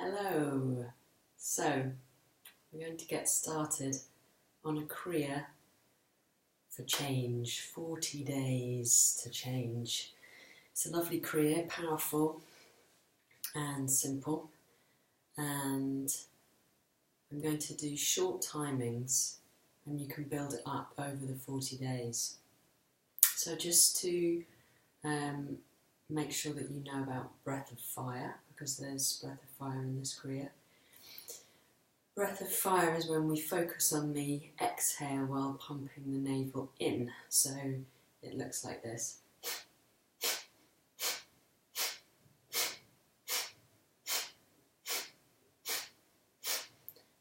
Hello. So, we're going to get started on a Kriya for change. 40 days to change. It's a lovely Kriya, powerful and simple. And I'm going to do short timings and you can build it up over the 40 days. So just to make sure that you know about breath of fire, because there's breath of fire in this Kriya. Breath of fire is when we focus on the exhale while pumping the navel in. So it looks like this.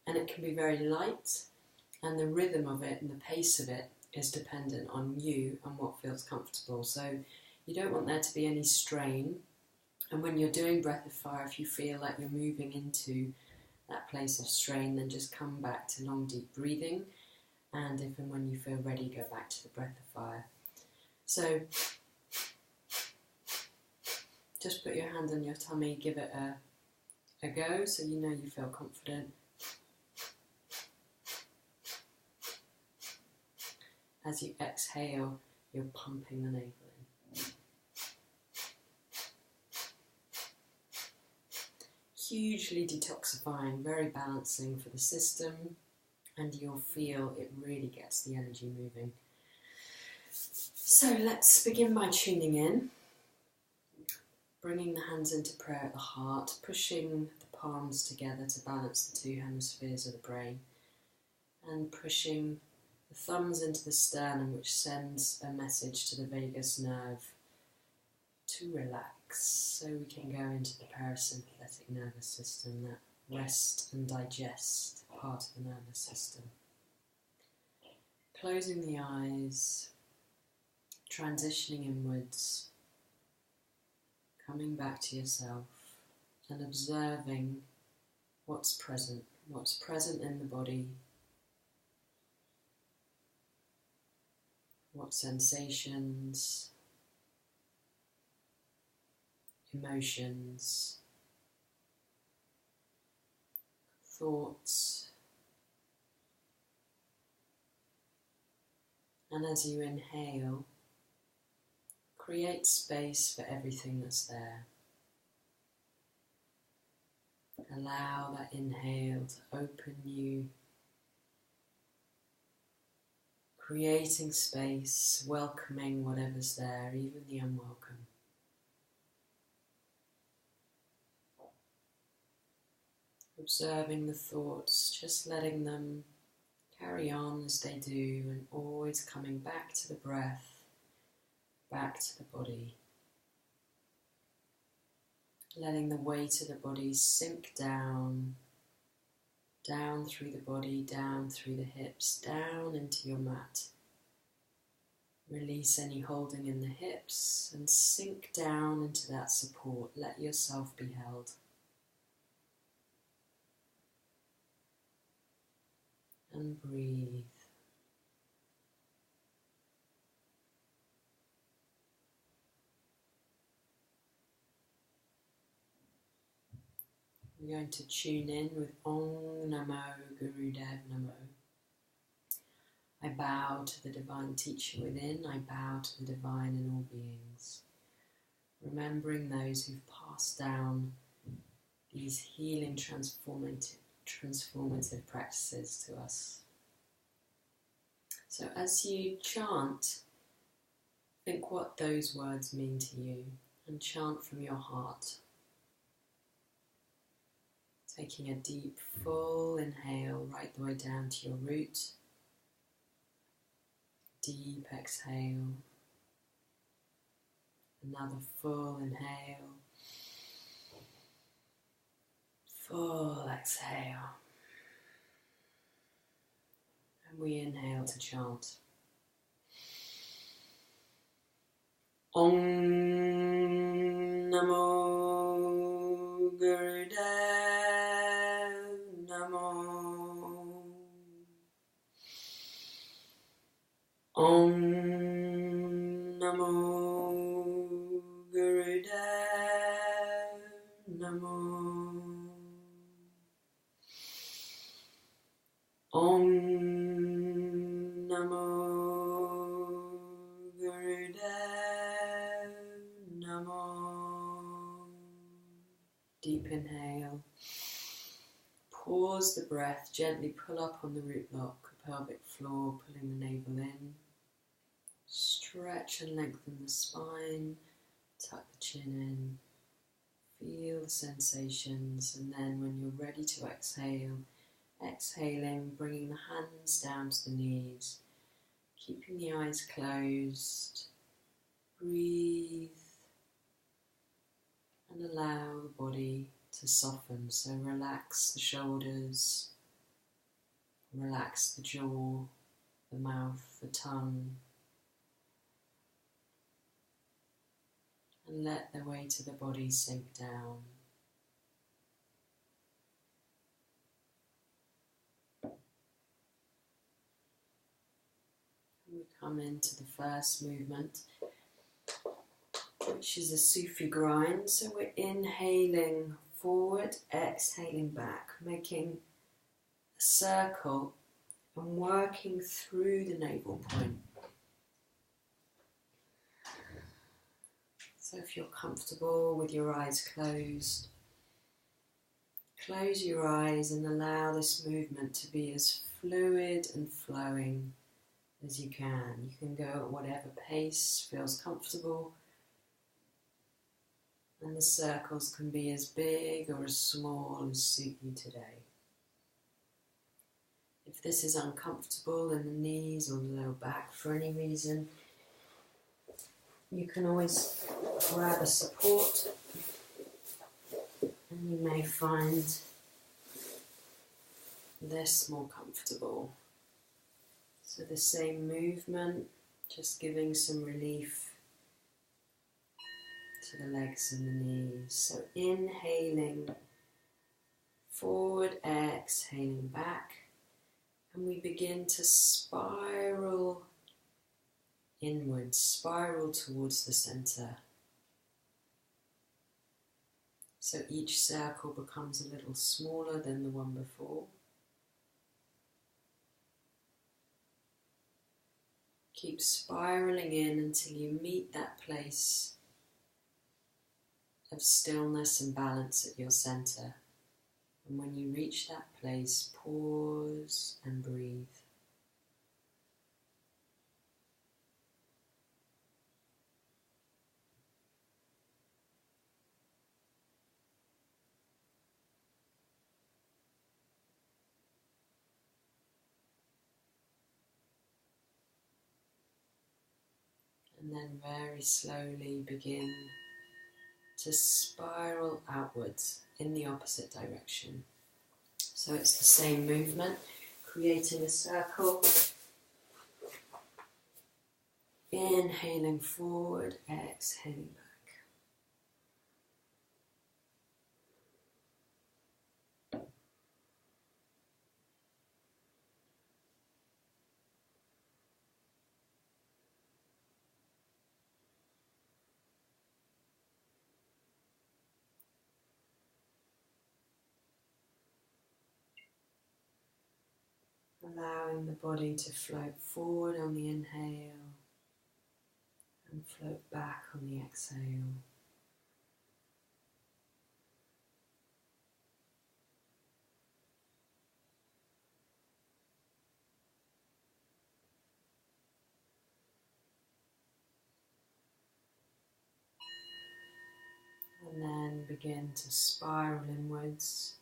And it can be very light, and the rhythm of it and the pace of it is dependent on you and what feels comfortable. So you don't want there to be any strain. And when you're doing breath of fire, if you feel like you're moving into that place of strain, then just come back to long deep breathing, and if and when you feel ready, go back to the breath of fire. So just put your hand on your tummy, give it a go so you know you feel confident. As you exhale, you're pumping the navel in. Hugely detoxifying, very balancing for the system, and you'll feel it really gets the energy moving. So let's begin by tuning in, bringing the hands into prayer at the heart, pushing the palms together to balance the two hemispheres of the brain, and pushing the thumbs into the sternum, which sends a message to the vagus nerve to relax, so we can go into the parasympathetic nervous system, that rest and digest part of the nervous system. Closing the eyes, transitioning inwards, coming back to yourself and observing what's present in the body, what sensations, emotions, thoughts, and as you inhale, create space for everything that's there. Allow that inhale to open you, creating space, welcoming whatever's there, even the unwelcome. Observing the thoughts, just letting them carry on as they do, and always coming back to the breath, back to the body. Letting the weight of the body sink down through the body, down through the hips, down into your mat. Release any holding in the hips and sink down into that support. Let yourself be held. And breathe. We're going to tune in with Om Namo Gurudev Namo. I bow to the divine teacher within, I bow to the divine in all beings. Remembering those who've passed down these healing, transformative practices to us. So as you chant, think what those words mean to you and chant from your heart. Taking a deep, full inhale right the way down to your root. Deep exhale. Another full inhale. Full exhale. And we inhale to chant. Om Namo Gurudev Namo. Om Namo Gurudev Namo. Om Namo Gurudev Namo. Deep inhale. Pause the breath, gently pull up on the root block, pelvic floor, pulling the navel in. Stretch and lengthen the spine, tuck the chin in, feel the sensations, and then when you're ready to exhale, exhaling, bringing the hands down to the knees, keeping the eyes closed. Breathe and allow the body to soften, so relax the shoulders, relax the jaw, the mouth, the tongue, and let the weight of the body sink down. We come into the first movement, which is a Sufi grind. So we're inhaling forward, exhaling back, making a circle and working through the navel point. So if you're comfortable with your eyes closed, close your eyes and allow this movement to be as fluid and flowing as you can. You can go at whatever pace feels comfortable, and the circles can be as big or as small as suit you today. If this is uncomfortable in the knees or the lower back for any reason, you can always grab a support, and you may find this more comfortable. So the same movement, just giving some relief to the legs and the knees. So inhaling forward, exhaling back, and we begin to spiral inwards, spiral towards the center. So each circle becomes a little smaller than the one before. Keep spiraling in until you meet that place of stillness and balance at your center. And when you reach that place, pause and breathe. And then very slowly begin to spiral outwards in the opposite direction. So it's the same movement, creating a circle, inhaling forward, exhaling back. Allowing the body to float forward on the inhale and float back on the exhale. And then begin to spiral inwards.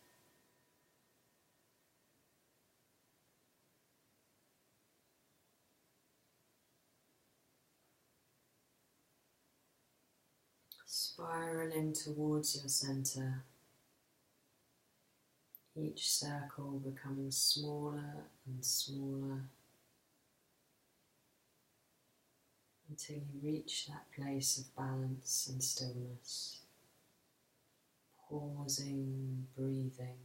Spiraling towards your center, each circle becoming smaller and smaller until you reach that place of balance and stillness. Pausing, breathing.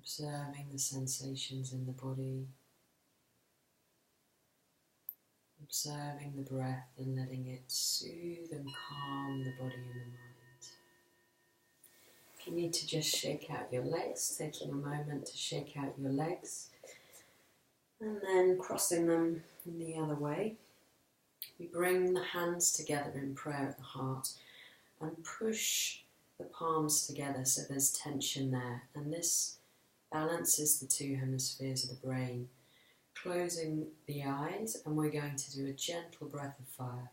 Observing the sensations in the body. Observing the breath and letting it soothe and calm the body and the mind. If you need to just shake out your legs, taking a moment to shake out your legs and then crossing them in the other way. We bring the hands together in prayer at the heart and push the palms together so there's tension there, and this balances the two hemispheres of the brain. Closing the eyes, and we're going to do a gentle breath of fire.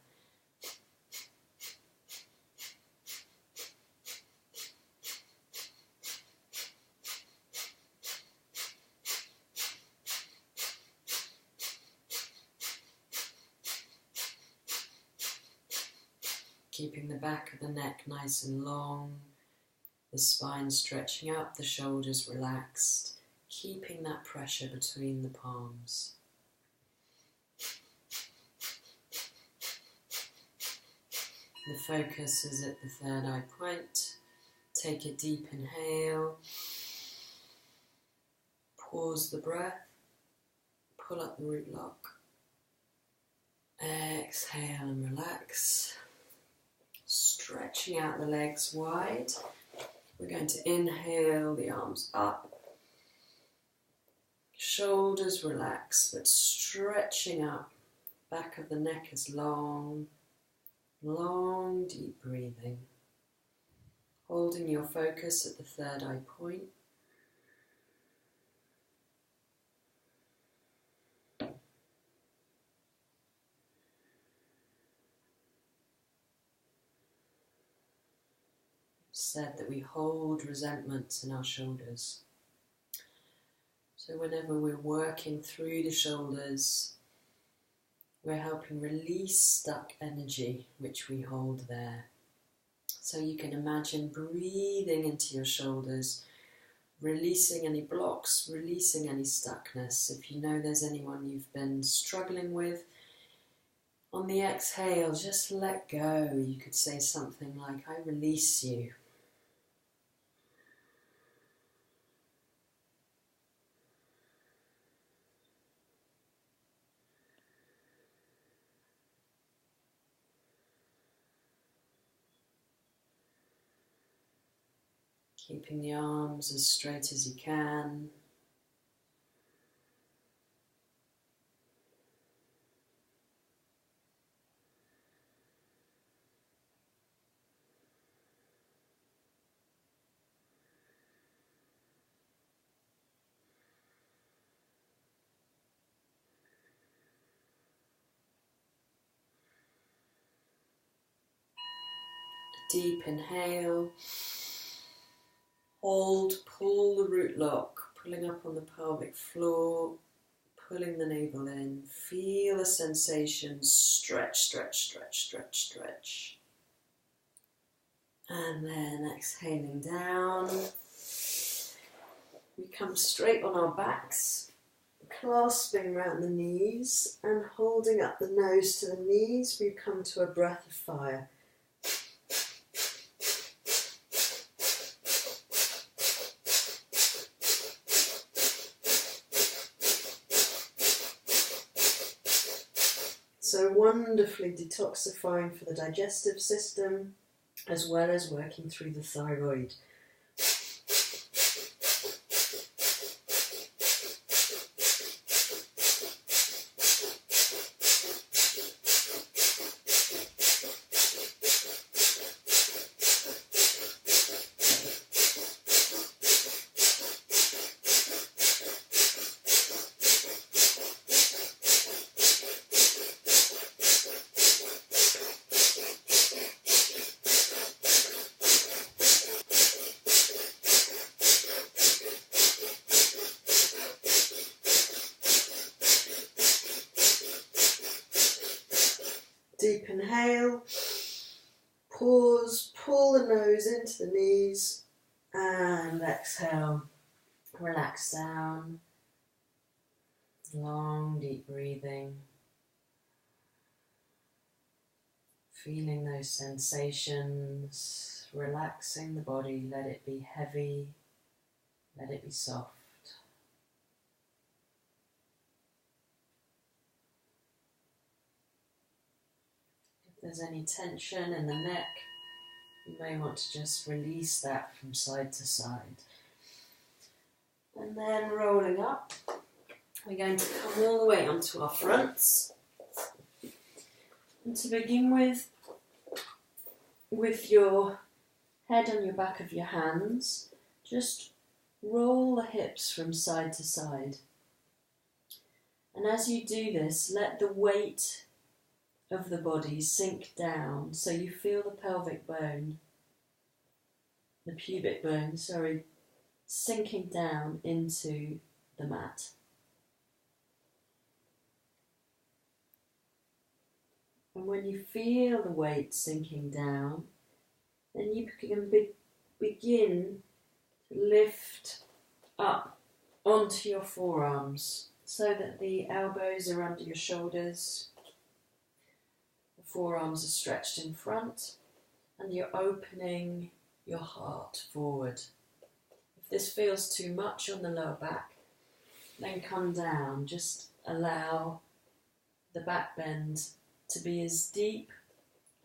Keeping the back of the neck nice and long, the spine stretching up, the shoulders relaxed, keeping that pressure between the palms. The focus is at the third eye point. Take a deep inhale, pause the breath, pull up the root lock, exhale and relax. Stretching out the legs wide. We're going to inhale the arms up. Shoulders relax, but stretching up. Back of the neck is long. Long, deep breathing. Holding your focus at the third eye point. Said that we hold resentments in our shoulders. So whenever we're working through the shoulders, we're helping release stuck energy which we hold there. So you can imagine breathing into your shoulders, releasing any blocks, releasing any stuckness. If you know there's anyone you've been struggling with, on the exhale, just let go. You could say something like, I release you. Keeping the arms as straight as you can. Deep inhale. Hold, pull the root lock, pulling up on the pelvic floor, pulling the navel in. Feel the sensations, stretch, stretch, stretch, stretch, stretch. And then exhaling down. We come straight on our backs, clasping around the knees and holding up the nose to the knees. We come to a breath of fire. So wonderfully detoxifying for the digestive system, as well as working through the thyroid. Deep inhale, pause, pull the nose into the knees, and exhale, relax down. Long, deep breathing. Feeling those sensations, relaxing the body, let it be heavy, let it be soft. If there's any tension in the neck, you may want to just release that from side to side. And then rolling up, we're going to come all the way onto our fronts. And to begin with your head on your back of your hands, just roll the hips from side to side. And as you do this, let the weight of the body sink down so you feel the pelvic bone, the pubic bone, sinking down into the mat. And when you feel the weight sinking down, then you can begin to lift up onto your forearms so that the elbows are under your shoulders, the forearms are stretched in front, and you're opening your heart forward. If this feels too much on the lower back, then come down. Just allow the back bend to be as deep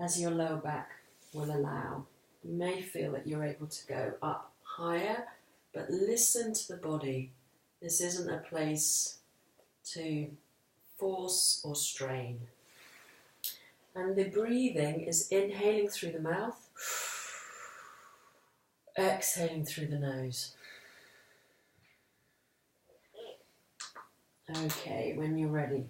as your lower back will allow. You may feel that you're able to go up higher, but listen to the body. This isn't a place to force or strain. And the breathing is inhaling through the mouth, exhaling through the nose. Okay, when you're ready.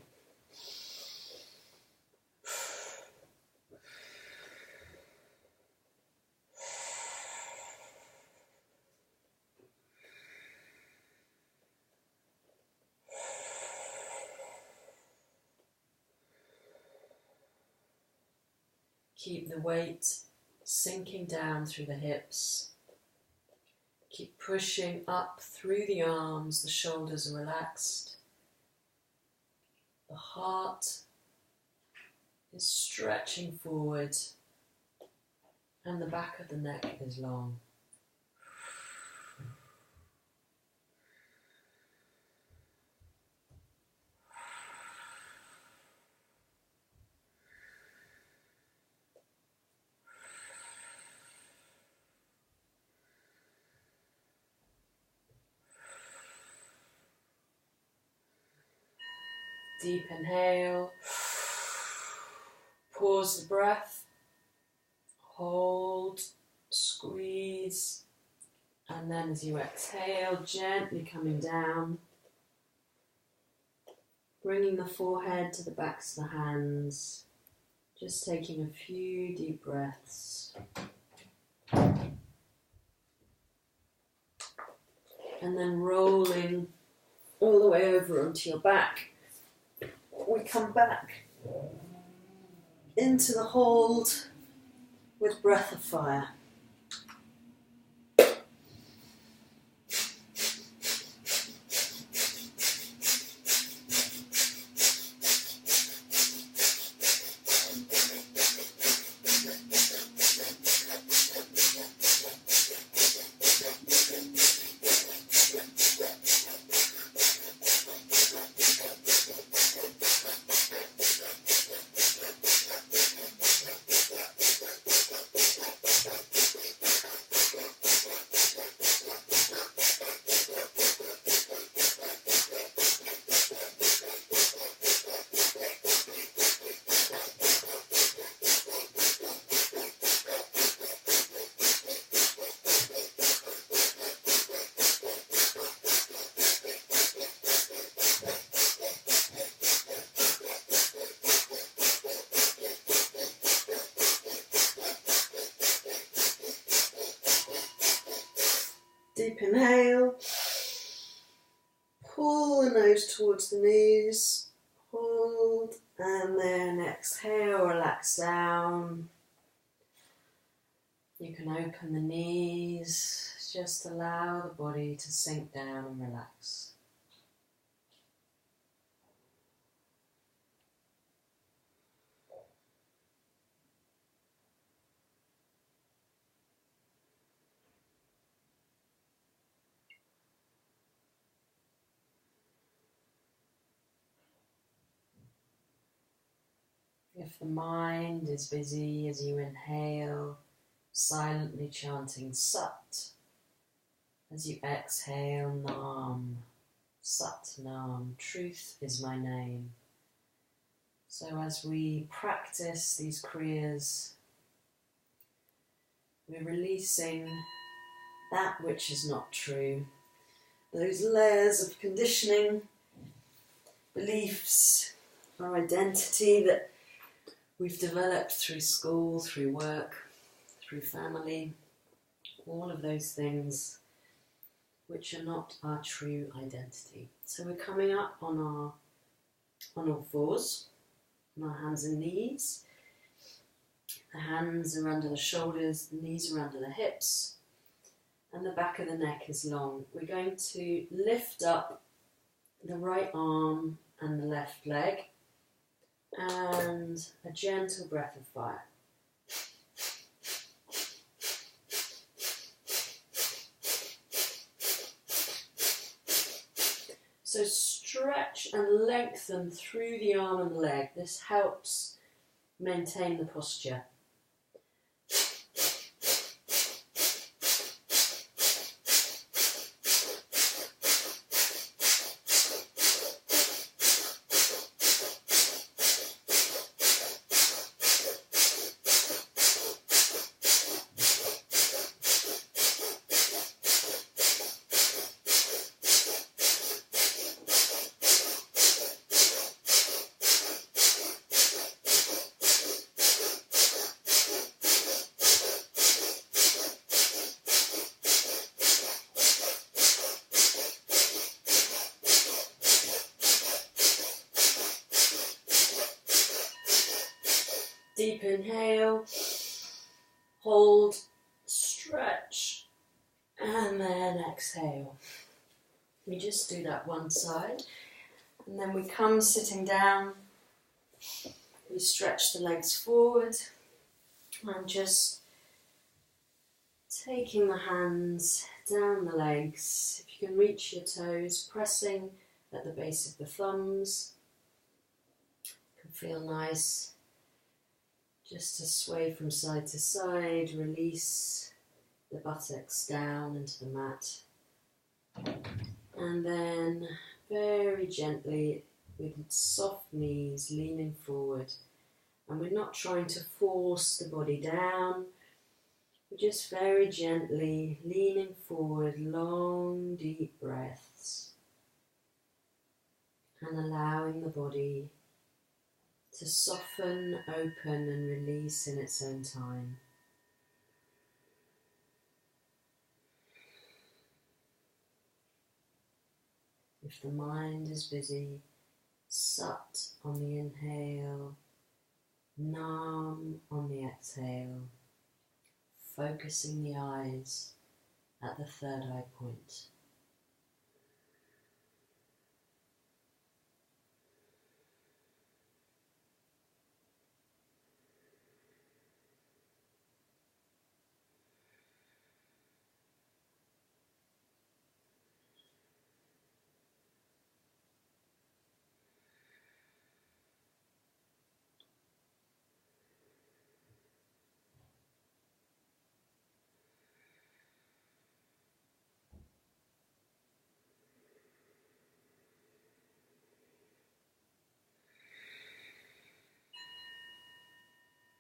Keep the weight sinking down through the hips. Keep pushing up through the arms, the shoulders are relaxed. The heart is stretching forward and the back of the neck is long. Deep inhale, pause the breath, hold, squeeze, and then as you exhale, gently coming down, bringing the forehead to the backs of the hands, just taking a few deep breaths. And then rolling all the way over onto your back. We come back into the hold with breath of fire. Deep inhale, pull the nose towards the knees, hold, and then exhale, relax down. You can open the knees, just allow the body to sink down and relax. If the mind is busy as you inhale, silently chanting Sat. As you exhale, Nam. Sat Nam. Truth is my name. So as we practice these kriyas, we're releasing that which is not true. Those layers of conditioning, beliefs, our identity that we've developed through school, through work, through family, all of those things which are not our true identity. So we're coming up on all fours, on our hands and knees. The hands are under the shoulders, the knees are under the hips, and the back of the neck is long. We're going to lift up the right arm and the left leg, and a gentle breath of fire. So stretch and lengthen through the arm and the leg. This helps maintain the posture. Deep inhale, hold, stretch, and then exhale. We just do that one side, and then we come sitting down. We stretch the legs forward, and just taking the hands down the legs. If you can reach your toes, pressing at the base of the thumbs. It can feel nice. Just to sway from side to side, release the buttocks down into the mat. And then very gently, with soft knees, leaning forward. And we're not trying to force the body down. We're just very gently leaning forward, long, deep breaths. And allowing the body to soften, open and release in its own time. If the mind is busy, Sat on the inhale, Nam on the exhale, focusing the eyes at the third eye point.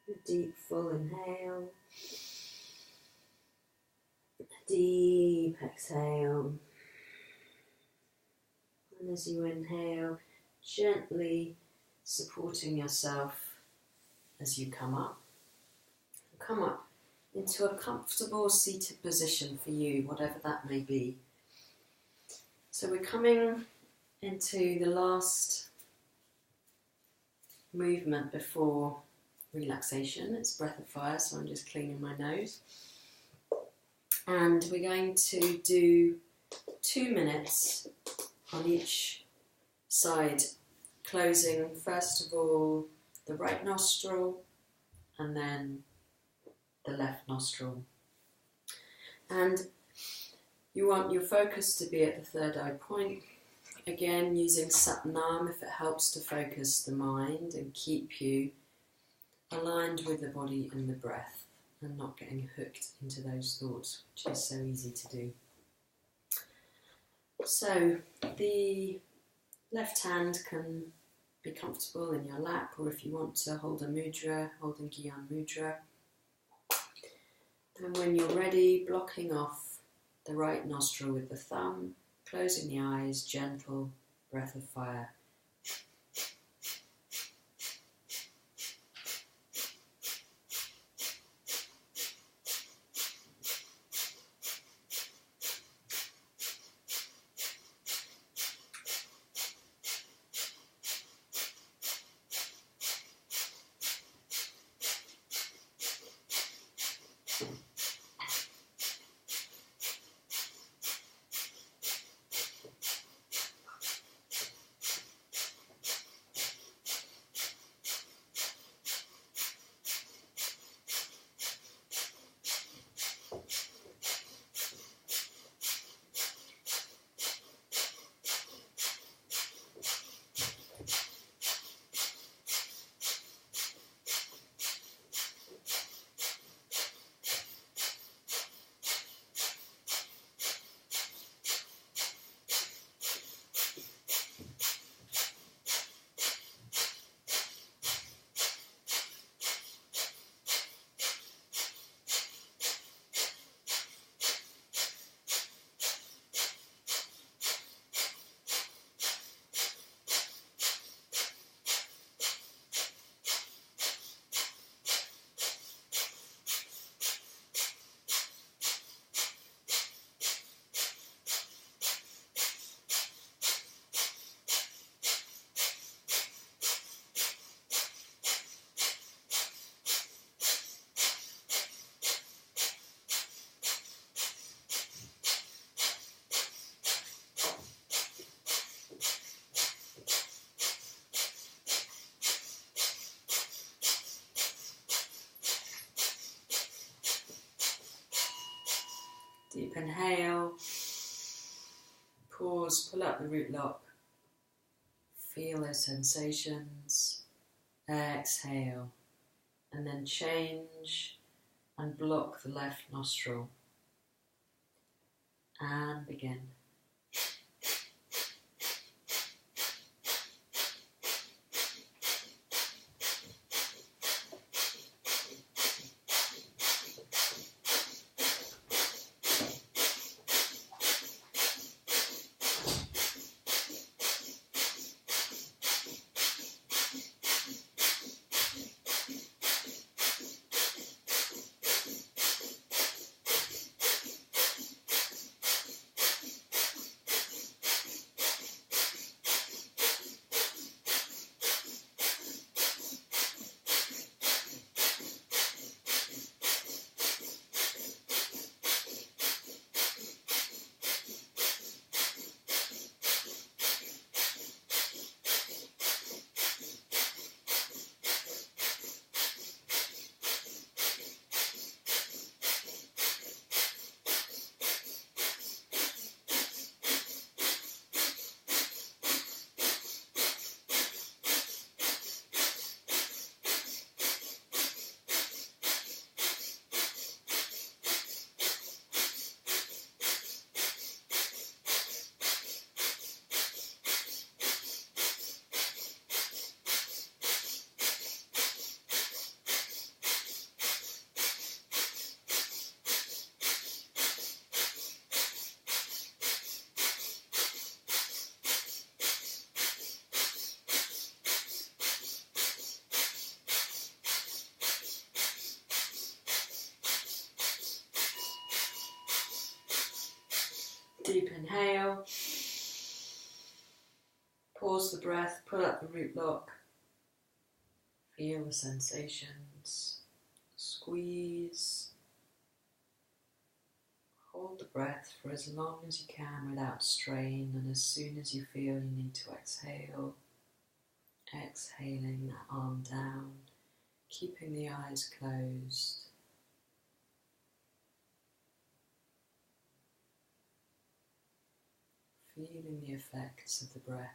A deep full inhale, a deep exhale, and as you inhale, gently supporting yourself as you come up. Come up into a comfortable seated position for you, whatever that may be. So we're coming into the last movement before relaxation. It's breath of fire, so I'm just cleaning my nose. And we're going to do 2 minutes on each side, closing first of all the right nostril and then the left nostril. And you want your focus to be at the third eye point. Again, using Sat Nam if it helps to focus the mind and keep you aligned with the body and the breath, and not getting hooked into those thoughts, which is so easy to do. So the left hand can be comfortable in your lap, or if you want to hold a mudra, holding Gyan Mudra. And when you're ready, blocking off the right nostril with the thumb, closing the eyes, gentle breath of fire. Deep inhale, pause, pull up the root lock, feel those sensations, exhale, and then change and block the left nostril, and begin. Deep inhale, pause the breath, pull up the root lock, feel the sensations, squeeze, hold the breath for as long as you can without strain, and as soon as you feel you need to exhale, exhaling that arm down, keeping the eyes closed. Feeling the effects of the breath.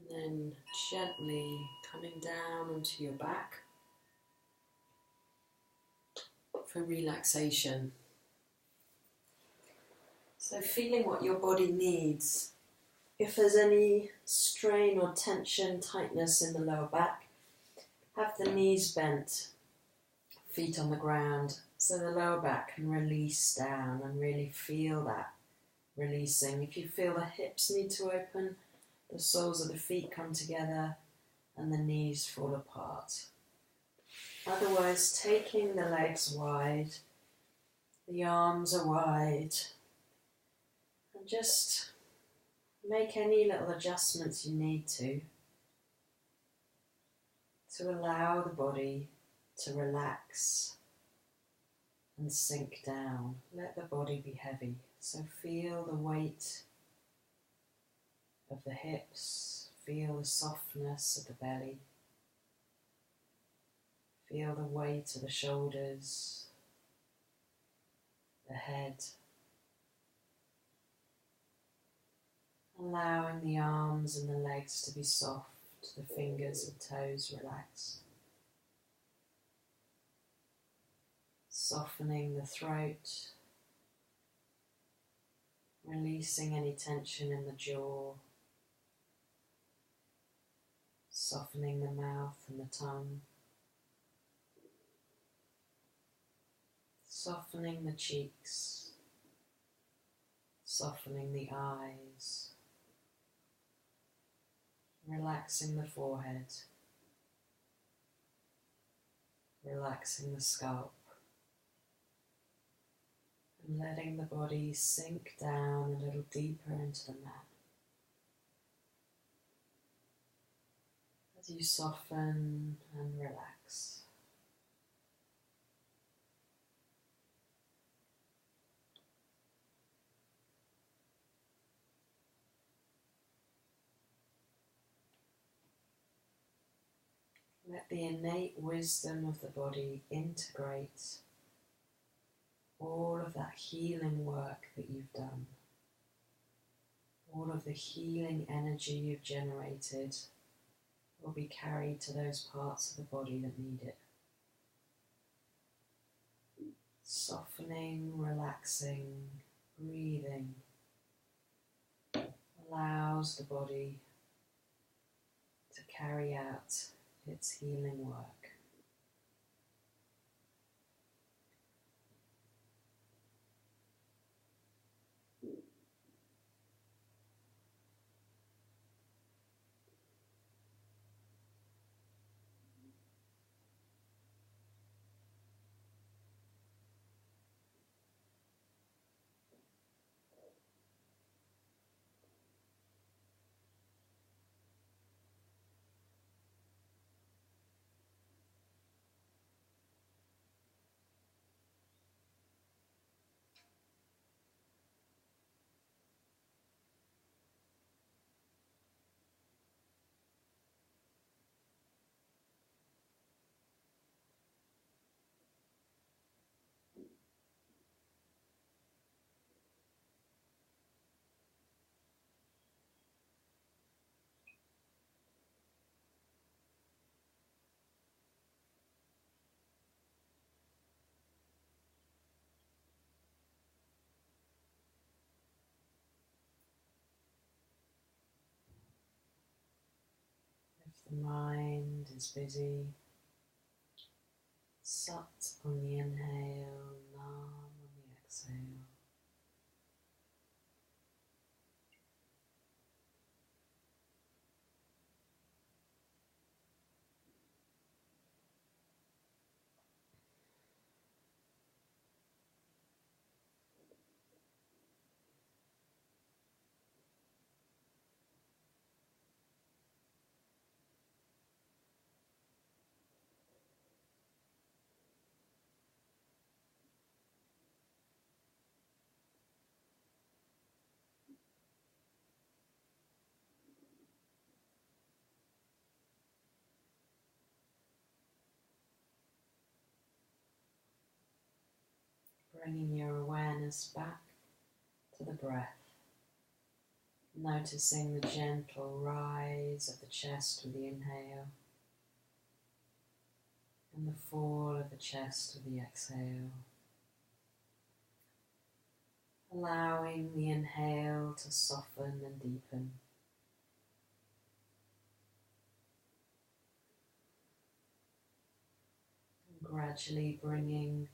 And then gently coming down onto your back for relaxation. So feeling what your body needs. If there's any strain or tension, tightness in the lower back, have the knees bent, feet on the ground, so the lower back can release down and really feel that releasing. If you feel the hips need to open, the soles of the feet come together and the knees fall apart. Otherwise, taking the legs wide, the arms are wide, and just make any little adjustments you need to allow the body to relax and sink down. Let the body be heavy. So feel the weight of the hips, feel the softness of the belly, feel the weight of the shoulders, the head. Allowing the arms and the legs to be soft, the fingers and toes relaxed. Softening the throat, releasing any tension in the jaw, softening the mouth and the tongue, softening the cheeks, softening the eyes, relaxing the forehead, relaxing the scalp, and letting the body sink down a little deeper into the mat. As you soften and relax. Let the innate wisdom of the body integrate all of that healing work that you've done, all of the healing energy you've generated will be carried to those parts of the body that need it. Softening, relaxing, breathing allows the body to carry out its healing work. If the mind is busy, sat on the inhale, nam on the exhale. Bringing your awareness back to the breath. Noticing the gentle rise of the chest with the inhale and the fall of the chest with the exhale. Allowing the inhale to soften and deepen. And gradually bringing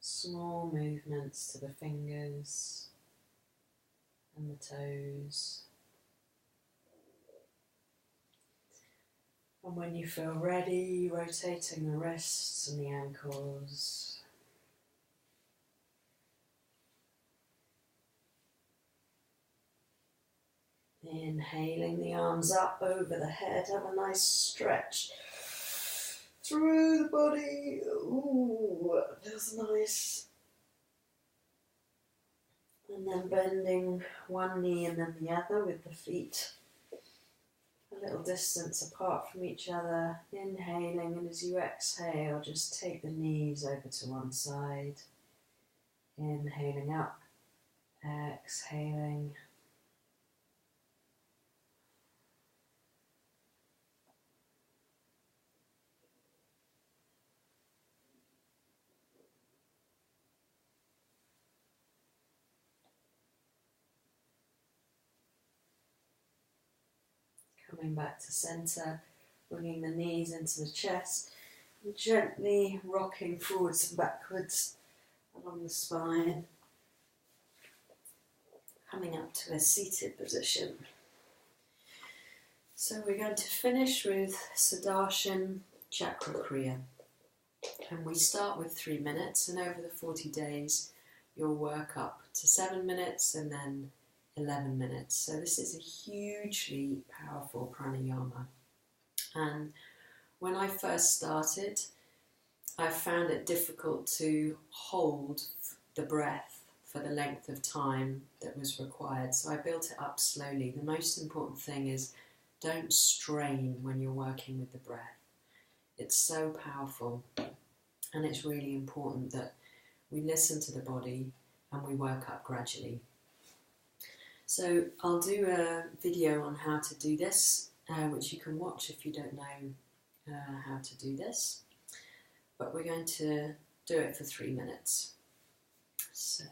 small movements to the fingers and the toes. And when you feel ready, rotating the wrists and the ankles. Inhaling the arms up over the head, have a nice stretch through the body. Ooh, that feels nice. And then bending one knee and then the other with the feet a little distance apart from each other. Inhaling, and as you exhale, just take the knees over to one side. Inhaling up, exhaling. Coming back to centre, bringing the knees into the chest, and gently rocking forwards and backwards along the spine. Coming up to a seated position. So we're going to finish with Sudarshan Chakra Kriya. And we start with 3 minutes, and over the 40 days you'll work up to 7 minutes and then 11 minutes. So this is a hugely powerful pranayama. And when I first started, I found it difficult to hold the breath for the length of time that was required. So I built it up slowly. The most important thing is don't strain when you're working with the breath. It's so powerful, and it's really important that we listen to the body and we work up gradually. So I'll do a video on how to do this, which you can watch if you don't know how to do this. But we're going to do it for 3 minutes. So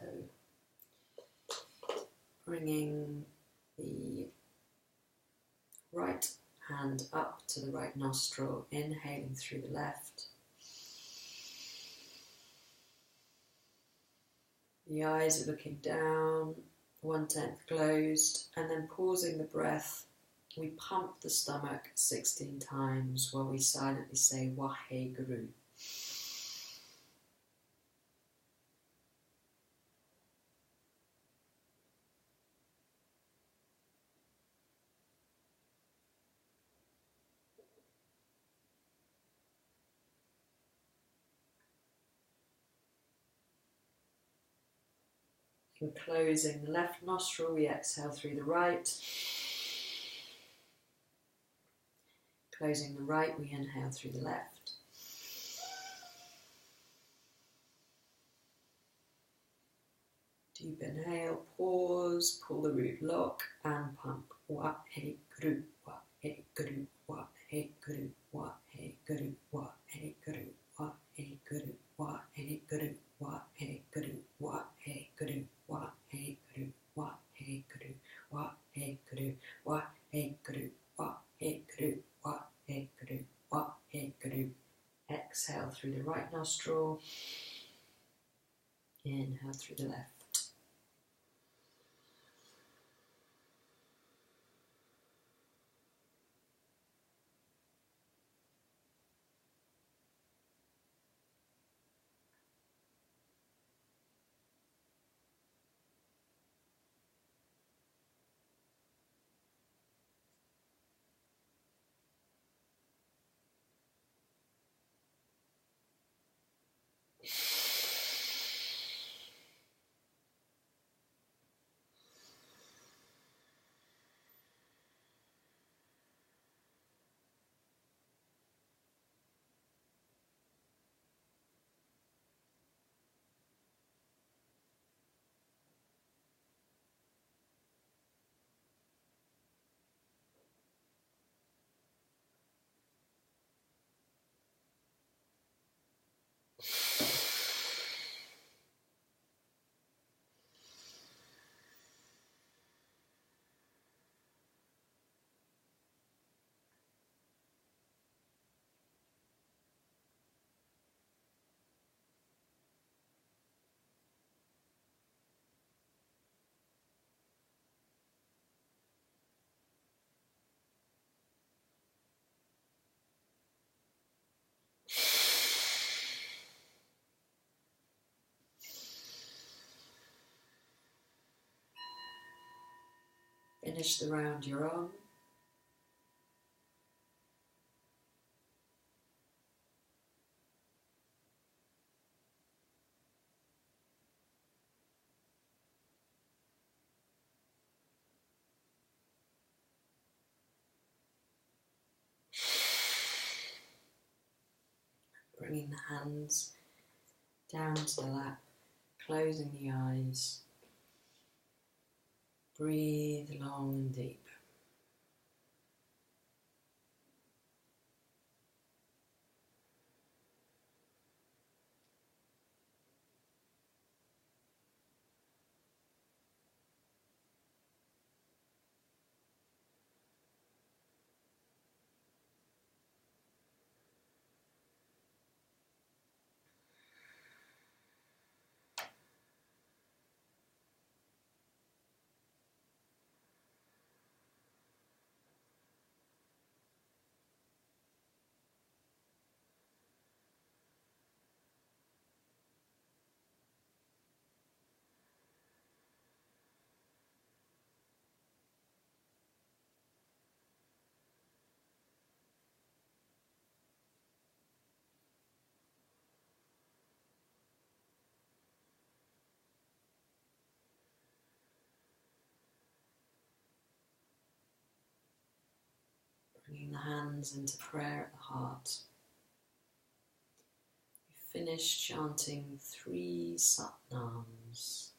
bringing the right hand up to the right nostril, inhaling through the left. The eyes are looking down, 1/10 closed, and then pausing the breath, we pump the stomach 16 times while we silently say Waheguru. And closing the left nostril, we exhale through the right. Closing the right, we inhale through the left. Deep inhale, pause, pull the root lock and pump. Waheguru, Waheguru, Waheguru, Waheguru, Waheguru, Waheguru, Waheguru, Waheguru, Waheguru, Waheguru, Waheguru, Waheguru, Waheguru, Waheguru, Waheguru, Waheguru. Exhale through the right nostril. Inhale through the left. Finish the round you're on. Bringing the hands down to the lap, closing the eyes. Breathe long and deep. Bringing the hands into prayer at the heart. We finish chanting 3 Satnams.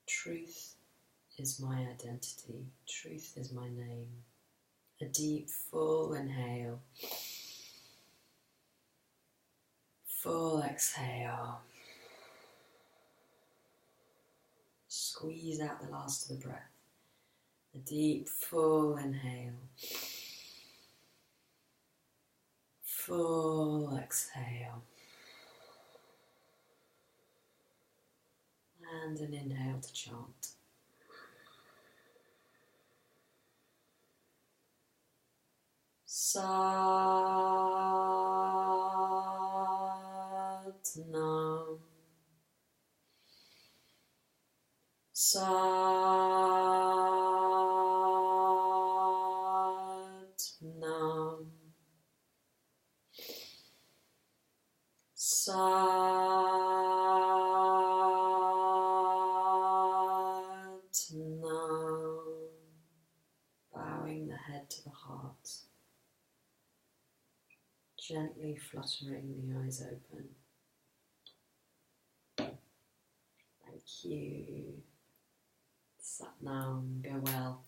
Truth is my identity. Truth is my name. A deep, full inhale. Full exhale. Squeeze out the last of the breath. A deep, full inhale. Full exhale. And an inhale to chant. Satnam. Satnam. Satnam. Bowing the head to the heart. Gently fluttering the eyes open. Thank you. Satnam. Go well.